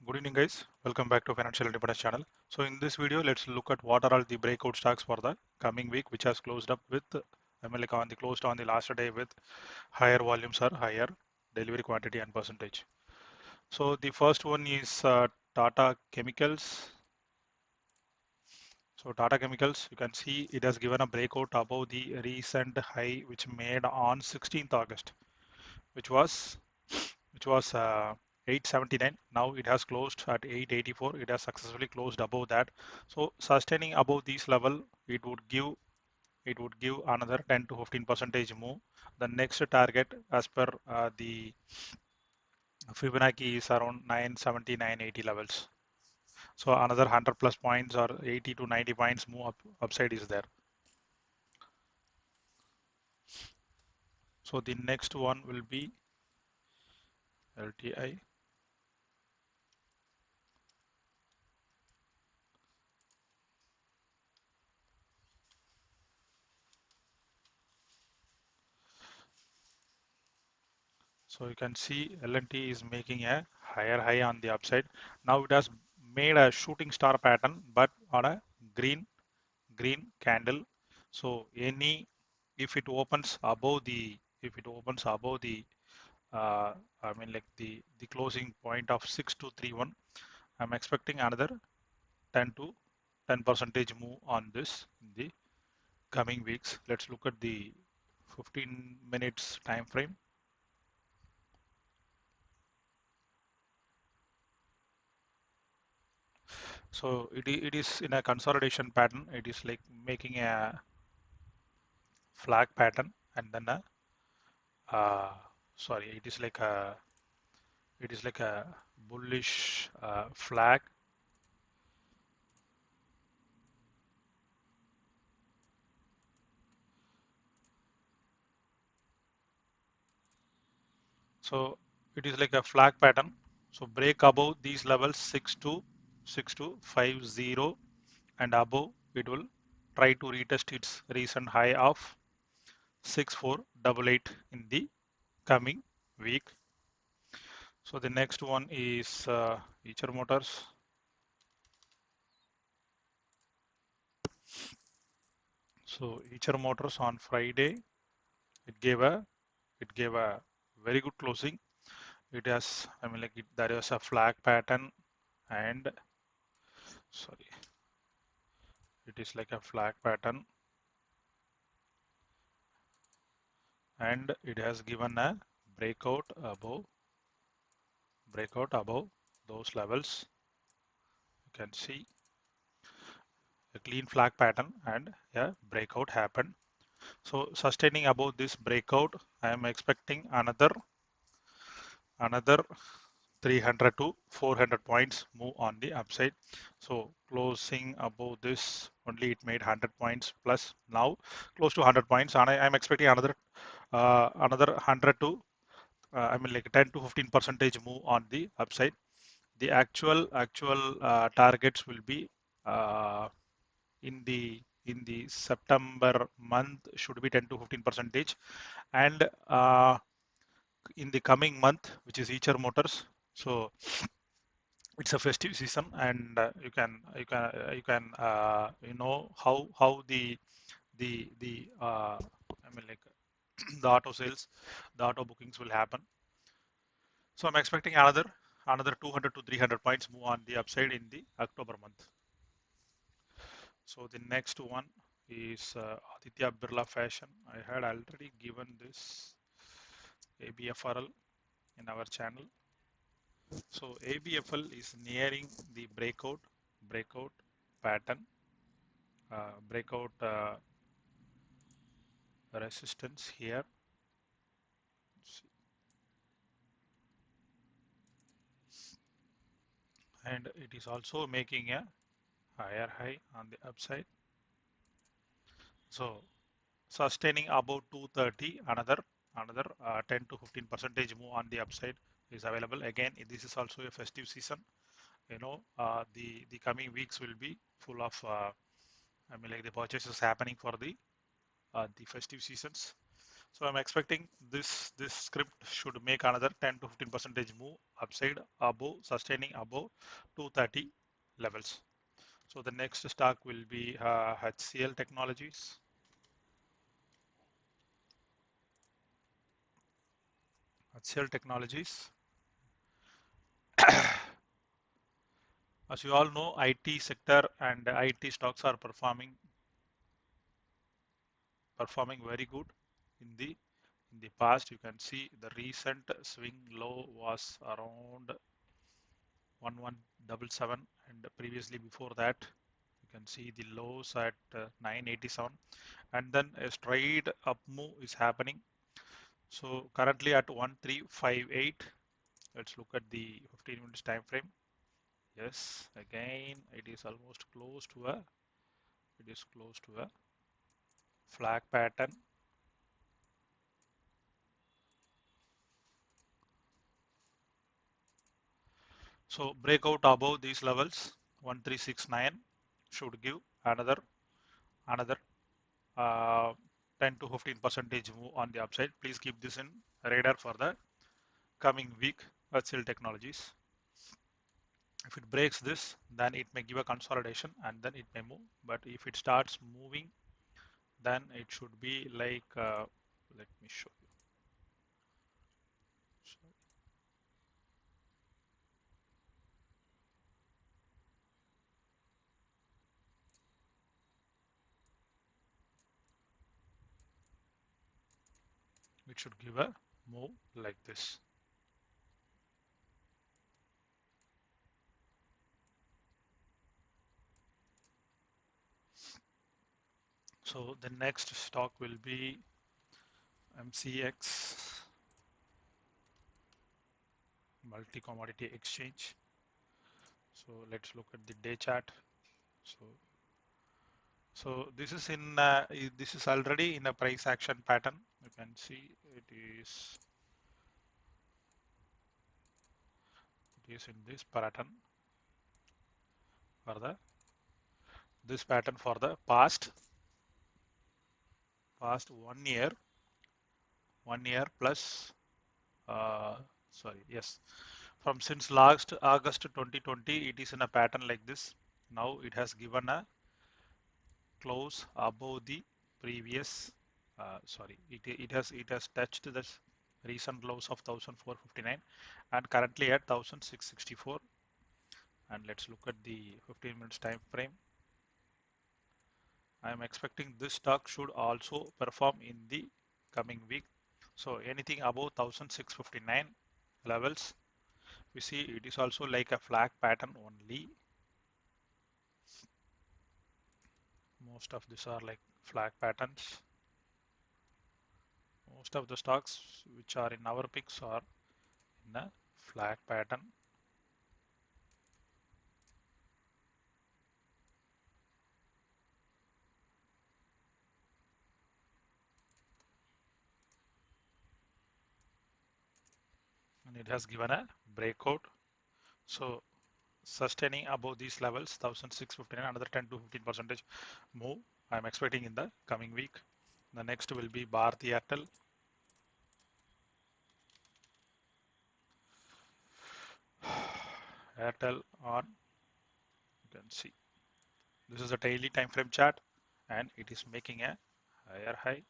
Good evening, guys. Welcome back to Financial Independence channel. So in this video, let's look at what are all the breakout stocks for the coming week, which has closed up with, like on the closed on the last day with higher volumes or higher delivery quantity and percentage. So the first one is Tata Chemicals. So Tata Chemicals, you can see it has given a breakout above the recent high which made on 16th August, which was which was 879. Now it has closed at 884. It has successfully closed above that. So sustaining above this level, it would give another 10 to 15 percentage move. The next target as per the Fibonacci is around 970, 980 levels. So another 100 plus points or 80 to 90 points move upside is there. So the next one will be LTI. So you can see L&T is making a higher high on the upside. Now it has made a shooting star pattern, but on a green candle. So if it opens above the like the closing point of 6231, I'm expecting another 10 to 10 percentage move on this in the coming weeks. Let's look at the 15 minutes time frame. So it is in a consolidation pattern. It is like making a flag pattern and then a sorry, it is like a bullish flag. So it is like a flag pattern. So break above these levels 6250 and above it will try to retest its recent high of 6488 in the coming week. So the next one is Eicher Motors. So Eicher Motors on Friday, it gave a it gave a very good closing. It has, there is a flag pattern and sorry, it is like a flag pattern and it has given a breakout above those levels. You can see a clean flag pattern and a breakout happened. So sustaining above this breakout, I am expecting another 300 to 400 points move on the upside. So closing above this only it made 100 points plus, now close to 100 points, and I'm expecting another 100 to like 10 to 15 percentage move on the upside. The actual targets will be uh, in the September month should be 10 to 15 percentage, and in the coming month, which is Eicher Motors. So it's a festive season, and you know how the like the auto sales, the auto bookings will happen. So I'm expecting another 200 to 300 points move on the upside in the October month. So the next one is Aditya Birla Fashion. I had already given this ABFRL in our channel. So ABFL is nearing the breakout pattern, breakout resistance here. And it is also making a higher high on the upside. So sustaining about 230, another 10 to 15 percentage move on the upside is available. Again, this is also a festive season. The coming weeks will be full of like the purchases happening for the festive seasons. So I'm expecting this script should make another 10 to 15 percentage move upside above, sustaining above 230 levels. So the next stock will be HCL Technologies. HCL Technologies. As you all know, IT sector and IT stocks are performing very good in the past. You can see the recent swing low was around 1177, and previously before that you can see the lows at 987, and then a straight up move is happening. So currently at 1358. Let's look at the 15 minutes time frame. Yes, again it is almost close to a flag pattern. So breakout above these levels 1369 should give another uh, 10 to 15 percentage move on the upside. Please keep this in radar for the coming week. HCL Technologies. If it breaks this, then it may give a consolidation and then it may move. But if it starts moving, then it should be like let me show you. It should give a move like this. So the next stock will be MCX, Multi Commodity Exchange. So let's look at the day chart. So this is already in a price action pattern. You can see it is in this pattern for the this pattern for the past 1 year, 1 year plus sorry, yes, from since last August 2020 it is in a pattern like this. Now it has given a close above the previous sorry, it has touched the recent lows of 1459 and currently at 1664. And let's look at the 15 minutes time frame. I am expecting this stock should also perform in the coming week. So anything above 1659 levels, we see it is also like a flag pattern only. Most of these are like flag patterns. Most of the stocks which are in our picks are in a flag pattern. And it has given a breakout. So sustaining above these levels 1659, another 10 to 15 percentage move I'm expecting in the coming week. The next will be Bharti Airtel. Airtel on, you can see this is a daily time frame chart and it is making a higher high.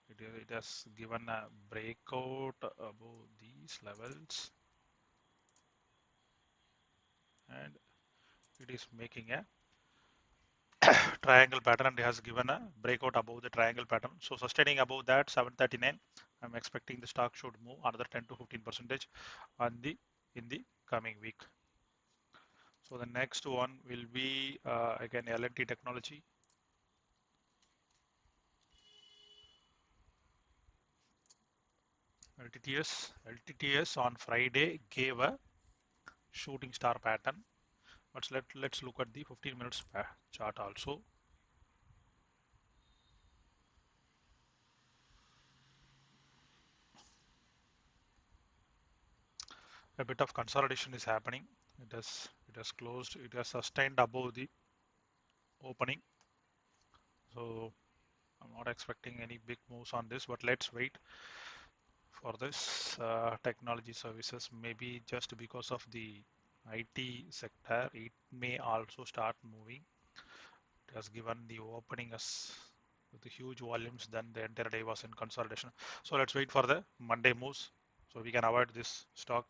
It has given a breakout above these levels and it is making a triangle pattern and it has given a breakout above the triangle pattern. So sustaining above that 739, I'm expecting the stock should move another 10 to 15 percentage on the in the coming week. So the next one will be again L&T Technology. LTTS on Friday gave a shooting star pattern. But let's look at the 15 minutes chart also. A bit of consolidation is happening. It has closed. It has sustained above the opening. So I'm not expecting any big moves on this, but let's wait for this technology services. Maybe just because of the IT sector, it may also start moving. It has given the opening us with the huge volumes, then the entire day was in consolidation. So let's wait for the Monday moves so we can avoid this stock.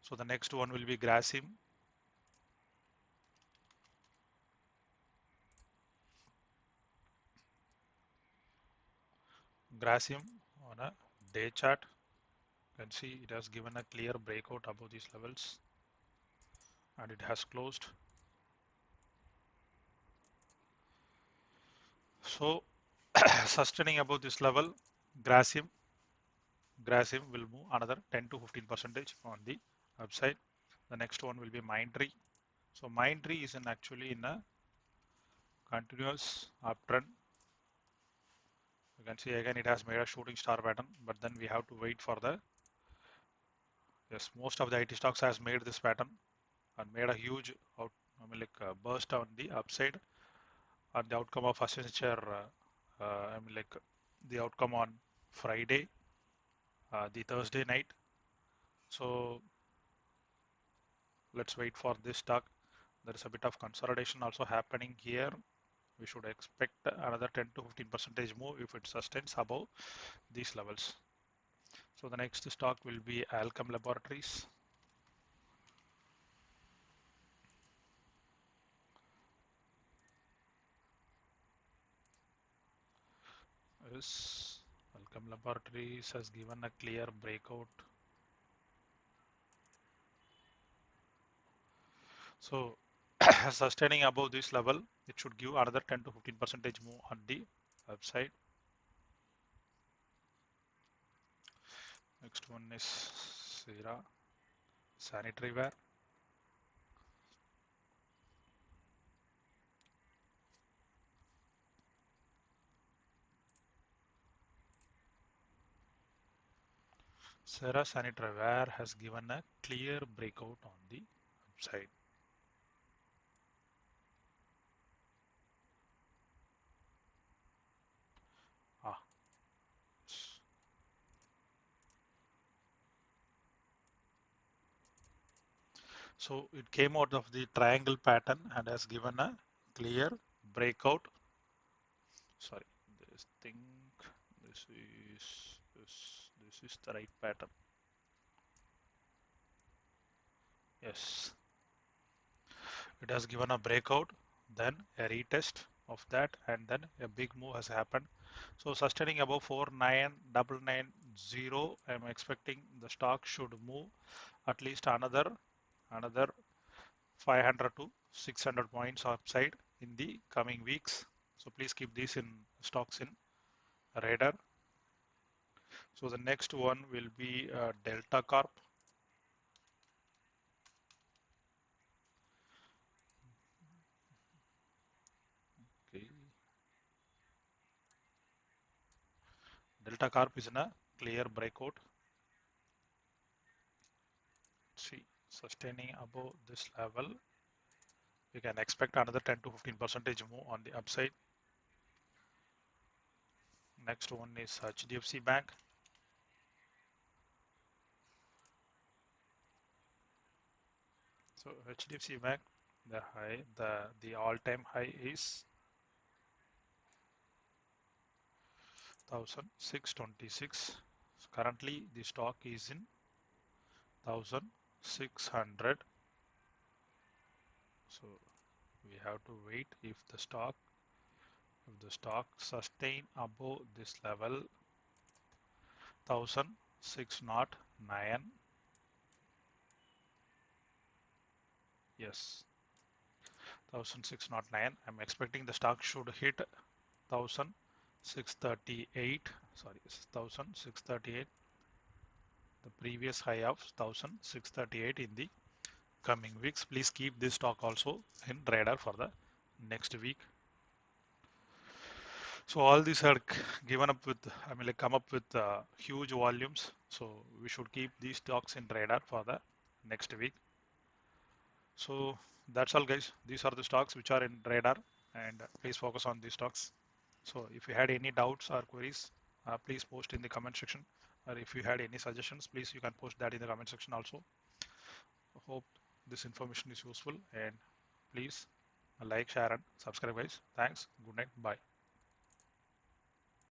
So the next one will be Grasim. Grasim on a day chart, you can see it has given a clear breakout above these levels and it has closed. So sustaining above this level, Grasim will move another 10 to 15% on the upside. The next one will be Mindtree. So Mindtree is actually in a continuous uptrend. You can see again it has made a shooting star pattern, but then we have to wait for the, yes, most of the IT stocks has made this pattern and made a huge out, burst on the upside, and the outcome of Accenture, the outcome on Friday, the Thursday night. So let's wait for this stock. There is a bit of consolidation also happening here. We should expect another 10 to 15% move if it sustains above these levels. So the next stock will be Alchem Laboratories. Yes, Alchem Laboratories has given a clear breakout. So sustaining above this level, it should give another 10 to 15% move on the upside. Next one is Cera Sanitary Ware. Cera Sanitary Ware has given a clear breakout on the upside. Ah, so it came out of the triangle pattern and has given a clear breakout. Sorry, this thing, this is this is the right pattern. Yes, it has given a breakout, then a retest of that, and then a big move has happened. So sustaining above 49990, I'm expecting the stock should move at least another 500 to 600 points upside in the coming weeks. So please keep these in stocks in radar. So the next one will be Delta Corp. Okay. Delta Corp is in a clear breakout. See, sustaining above this level, you can expect another 10 to 15% move on the upside. Next one is HDFC Bank. So HDFC Bank, the all-time high is 1626. Currently the stock is in 1600. So we have to wait if the stock sustain above this level 1609. Yes, 1609. I'm expecting the stock should hit 1638. Sorry, 1638, the previous high of 1638 in the coming weeks. Please keep this stock also in radar for the next week. So all these are given up with, come up with huge volumes. So we should keep these stocks in radar for the next week. So that's all, guys. These are the stocks which are in radar, and please focus on these stocks. So if you had any doubts or queries, please post in the comment section. Or if you had any suggestions, please you can post that in the comment section also. Hope this information is useful, and please like, share, and subscribe, guys. Thanks. Good night. Bye.